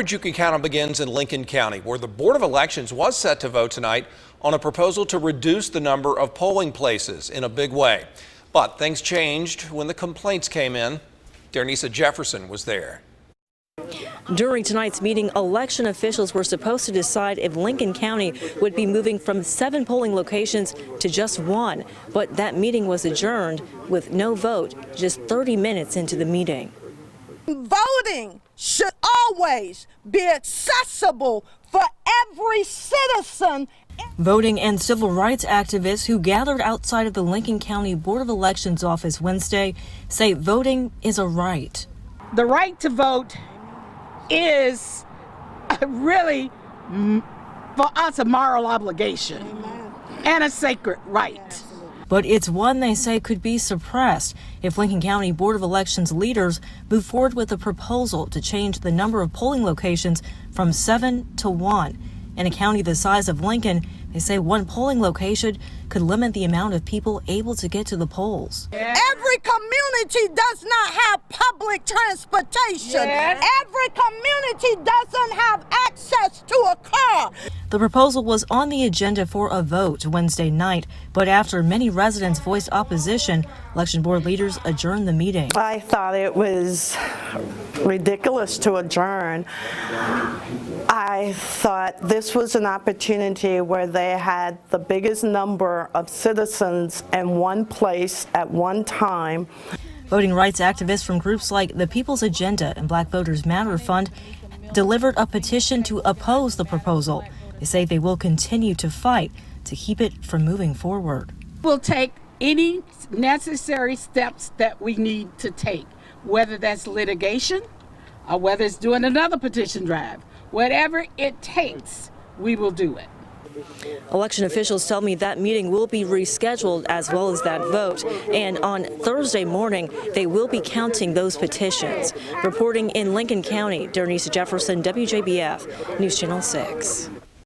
You can count on begins in Lincoln County, where the Board of Elections was set to vote tonight on a proposal to reduce the number of polling places in a big way. But things changed when the complaints came in. Darnisa Jefferson was there. During tonight's meeting, election officials were supposed to decide if Lincoln County would be moving from 7 polling locations to just 1. But that meeting was adjourned with no vote just 30 minutes into the meeting. Voting should always be accessible for every citizen. Voting and civil rights activists who gathered outside of the Lincoln County Board of Elections office Wednesday say voting is a right. The right to vote is really, for us, a moral obligation and a sacred right. But it's one they say could be suppressed if Lincoln County Board of Elections leaders move forward with a proposal to change the number of polling locations from 7 to 1. In a county the size of Lincoln, they say one polling location could limit the amount of people able to get to the polls. Every community does not have public transportation. Every community doesn't have access to a car. The proposal was on the agenda for a vote Wednesday night, but after many residents voiced opposition, election board leaders adjourned the meeting. I thought it was ridiculous to adjourn. I thought this was an opportunity where they had the biggest number of citizens in one place at one time. Voting rights activists from groups like the People's Agenda and Black Voters Matter Fund delivered a petition to oppose the proposal. They say they will continue to fight to keep it from moving forward. We'll take any necessary steps that we need to take, whether that's litigation or whether it's doing another petition drive. Whatever it takes, we will do it. Election officials tell me that meeting will be rescheduled as well as that vote. And on Thursday morning, they will be counting those petitions. Reporting in Lincoln County, Darnisa Jefferson, WJBF, News Channel 6.